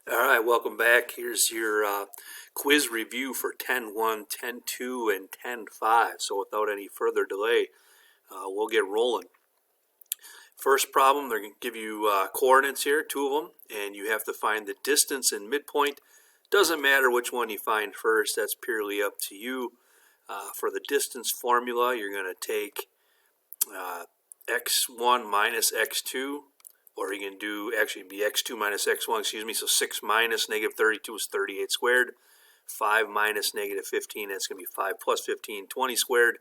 All right, welcome back. Here's your quiz review for 10-1, 10-2, and 10-5. So without any further delay, we'll get rolling. First problem, they're going to give you coordinates here, two of them, and you have to find the distance and midpoint. Doesn't matter which one you find first, that's purely up to you. For the distance formula, you're going to take x1 minus x2, or you can do, actually be x2 minus x1, so 6 minus negative 32 is 38 squared. 5 minus negative 15, that's going to be 5 plus 15, 20 squared.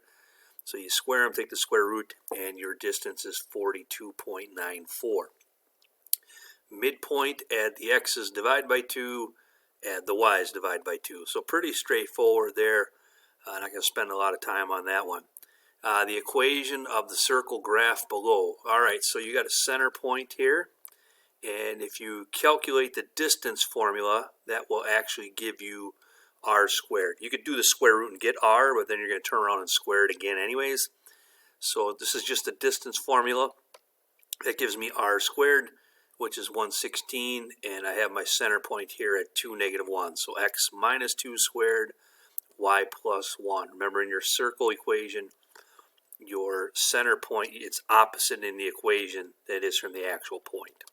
So you square them, take the square root, and your distance is 42.94. Midpoint, add the x's, divide by 2, add the y's, divide by 2. So pretty straightforward there. I'm not going to spend a lot of time on that one. The equation of the circle graph below. All right, so you got a center point here, and if you calculate the distance formula, that will actually give you r squared. You could do the square root and get r, but then you're going to turn around and square it again anyways. So this is just a distance formula. That gives me r squared, which is 116, and I have my center point here at 2, negative 1. So x minus 2 squared, y plus 1. Remember, in your circle equation, your center point, it's opposite in the equation than it is from the actual point.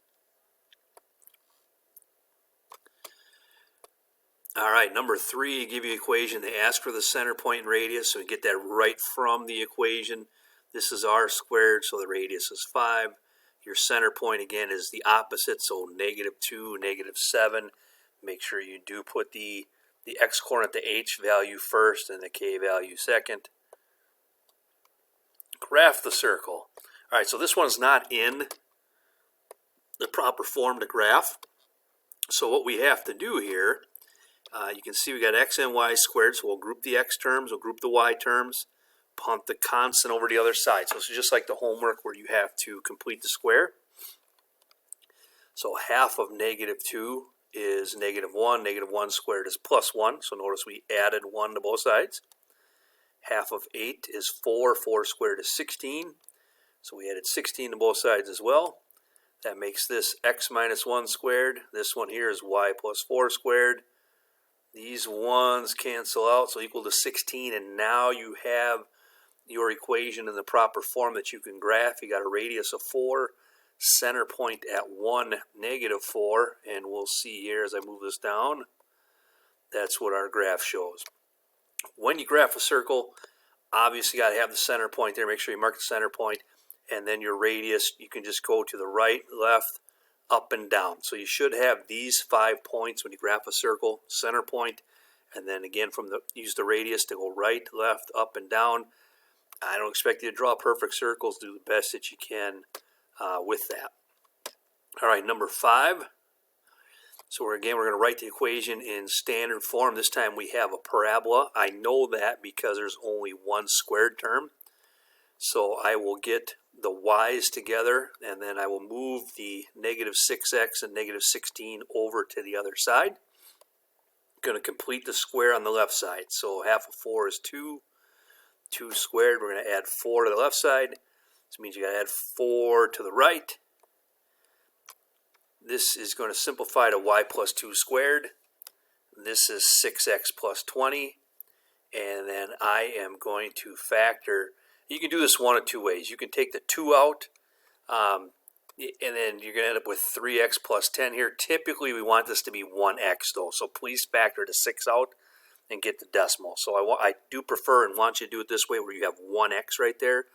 All right, number 3, give you an equation. They ask for the center point and radius, so we get that right from the equation. This is r squared, so the radius is 5. Your center point, again, is the opposite, so negative 2, negative 7. Make sure you do put the x coordinate, the h value first, and the k value second. Graph the circle. All right, so this one's not in the proper form to graph. So what we have to do here, you can see we got x and y squared, so we'll group the x terms, we'll group the y terms, punt the constant over the other side. So this is just like the homework where you have to complete the square. So half of negative 2 is negative 1. Negative 1 squared is plus 1. So notice we added 1 to both sides. Half of 8 is 4. 4 squared is 16. So we added 16 to both sides as well. That makes this x minus 1 squared. This one here is y plus 4 squared. These ones cancel out, so equal to 16. And now you have your equation in the proper form that you can graph. You got a radius of 4, center point at 1, negative 4. And we'll see here as I move this down, that's what our graph shows. When you graph a circle, obviously you got to have the center point there. Make sure you mark the center point, and then your radius, you can just go to the right, left, up, and down. So you should have these 5 points when you graph a circle: center point, and then again use the radius to go right, left, up, and down. I don't expect you to draw perfect circles. Do the best that you can with that. All right, number 5. So we're going to write the equation in standard form. This time we have a parabola. I know that because there's only one squared term. So I will get the y's together, and then I will move the negative 6x and negative 16 over to the other side. I'm going to complete the square on the left side. So half of 4 is 2. 2 squared, we're going to add 4 to the left side. This means you got to add 4 to the right. This is going to simplify to y plus 2 squared. This is 6x plus 20. And then I am going to factor. You can do this one of two ways. You can take the 2 out, and then you're going to end up with 3x plus 10 here. Typically, we want this to be 1x, though. So please factor the 6 out and get the decimal. So I do prefer and want you to do it this way, where you have 1x right there.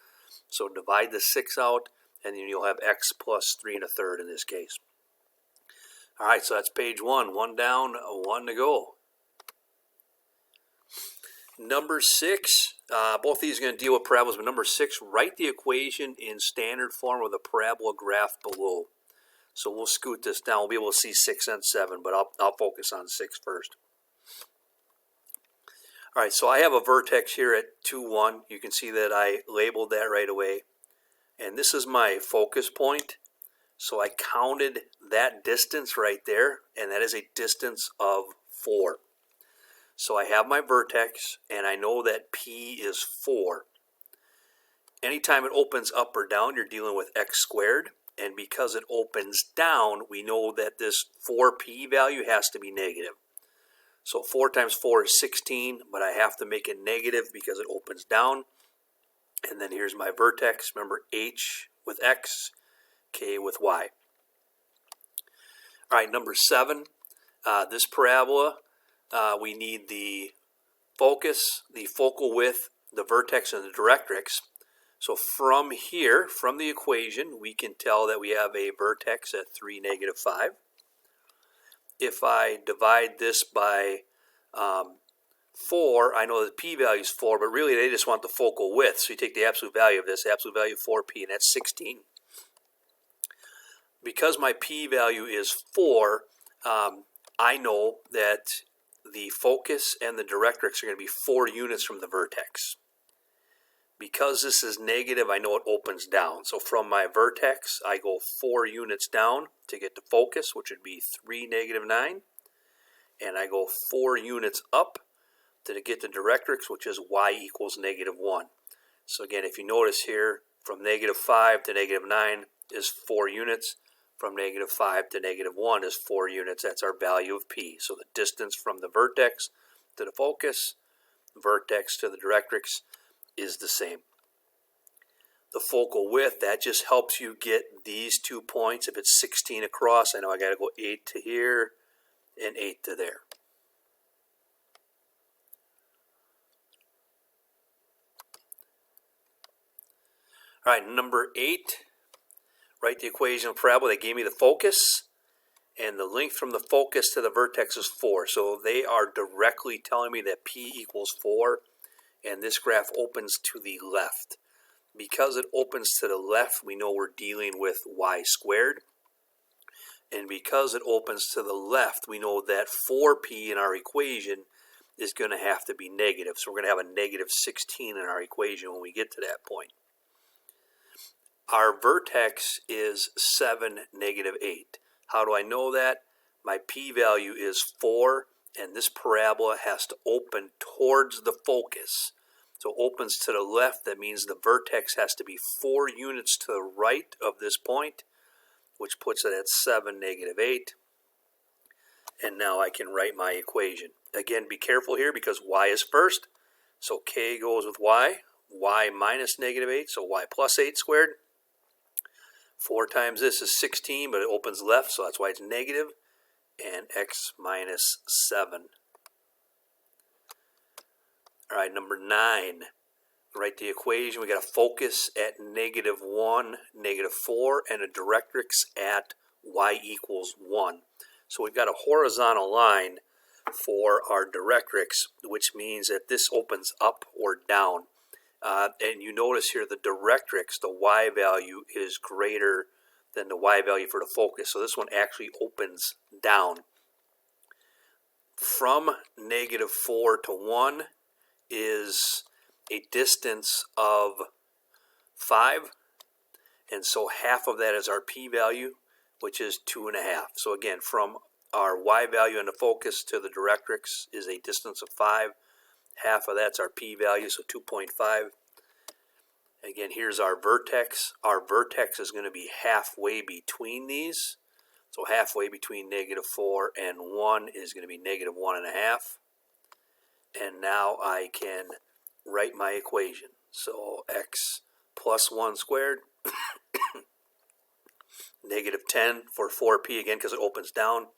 So divide the 6 out, and then you'll have x plus 3 1/3 in this case. All right, so that's page 1. 1 down, 1 to go. Number 6, both of these are going to deal with parabolas, but number 6, write the equation in standard form with a parabola graph below. So we'll scoot this down. We'll be able to see 6 and 7, but I'll focus on 6 first. All right, so I have a vertex here at 2, 1. You can see that I labeled that right away. And this is my focus point. So I counted that distance right there, and that is a distance of 4. So I have my vertex, and I know that P is 4. Anytime it opens up or down, you're dealing with x squared, and because it opens down, we know that this 4p value has to be negative. So 4 times 4 is 16, but I have to make it negative because it opens down. And then here's my vertex. Remember, h with x, k with y. All right, number 7, this parabola, we need the focus, the focal width, the vertex, and the directrix. So from here, from the equation, we can tell that we have a vertex at 3, -5. If I divide this by 4, I know the p-value is 4, but really they just want the focal width. So you take the absolute value of this, absolute value of 4p, and that's 16. Because my p-value is 4, I know that the focus and the directrix are going to be 4 units from the vertex. Because this is negative, I know it opens down. So from my vertex, I go 4 units down to get to focus, which would be 3, -9. And I go 4 units up to get to directrix, which is y equals -1. So again, if you notice here, from -5 to -9 is 4 units. From -5 to -1 is 4 units. That's our value of p. So the distance from the vertex to the focus, vertex to the directrix, is the same. The focal width, that just helps you get these 2 points. If it's 16 across, I know I got to go 8 to here and 8 to there. All right, number 8, write the equation of parabola. They gave me the focus, and the length from the focus to the vertex is 4. So they are directly telling me that p equals 4, and this graph opens to the left. Because it opens to the left, we know we're dealing with y squared. And because it opens to the left, we know that 4p in our equation is going to have to be negative. So we're going to have a -16 in our equation when we get to that point. Our vertex is 7, -8. How do I know that? My p-value is 4, and this parabola has to open towards the focus. So it opens to the left. That means the vertex has to be 4 units to the right of this point, which puts it at 7, -8. And now I can write my equation. Again, be careful here because y is first. So k goes with y minus -8, so y plus 8 squared. 4 times this is 16, but it opens left, so that's why it's negative. And x minus 7. All right, number 9. Write the equation. We got a focus at -1, -4, and a directrix at y equals 1. So we've got a horizontal line for our directrix, which means that this opens up or down. And you notice here the directrix, the y value, is greater than the y value for the focus. So this one actually opens down. From -4 to 1 is a distance of 5. And so half of that is our p-value, which is 2.5. So again, from our y value in the focus to the directrix is a distance of 5. Half of that's our p-value, so 2.5. Again, here's our vertex. Our vertex is going to be halfway between these. So halfway between -4 and 1 is going to be -1.5. And now I can write my equation. So x plus 1 squared, -10 for 4p again because it opens down,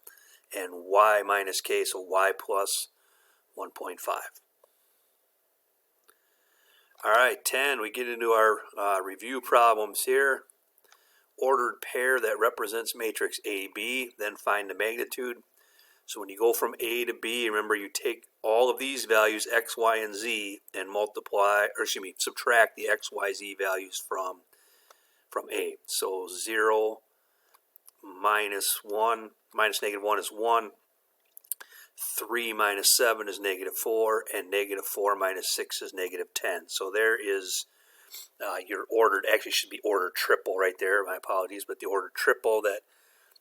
and y minus k, so y plus 1.5. All right, 10, we get into our review problems here. Ordered pair that represents matrix AB, then find the magnitude. So when you go from A to B, remember you take all of these values, x, y, and z, and subtract the x, y, z values from A. So 0 minus -1 is 1. 3 minus 7 is -4, and -4 minus 6 is -10. So there is your ordered, actually should be ordered triple right there, my apologies, but the ordered triple that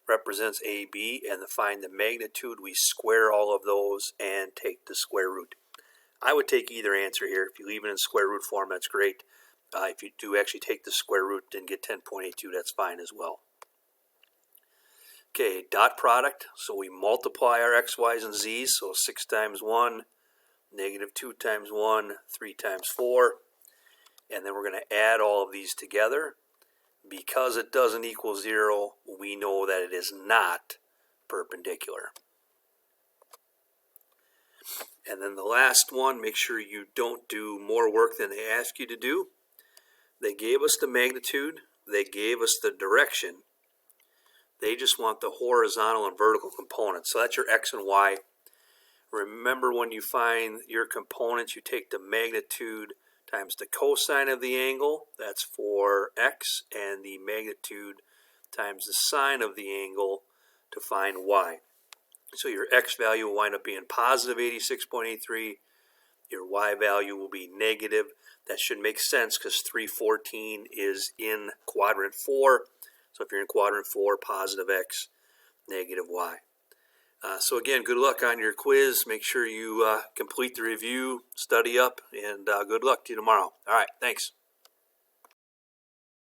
represents AB, and to find the magnitude, we square all of those and take the square root. I would take either answer here. If you leave it in square root form, that's great. If you do actually take the square root and get 10.82, that's fine as well. Okay, dot product. So we multiply our x, y's, and z's. So 6 times 1, negative 2 times 1, 3 times 4. And then we're going to add all of these together. Because it doesn't equal 0, we know that it is not perpendicular. And then the last one, make sure you don't do more work than they ask you to do. They gave us the magnitude. They gave us the direction. They just want the horizontal and vertical components. So that's your x and y. Remember, when you find your components, you take the magnitude times the cosine of the angle. That's for x, and the magnitude times the sine of the angle to find y. So your x value will wind up being positive 86.83. Your y value will be negative. That should make sense because 314 is in quadrant 4. So if you're in quadrant 4, positive x, negative y. So again, good luck on your quiz. Make sure you complete the review, study up, and good luck to you tomorrow. All right, thanks.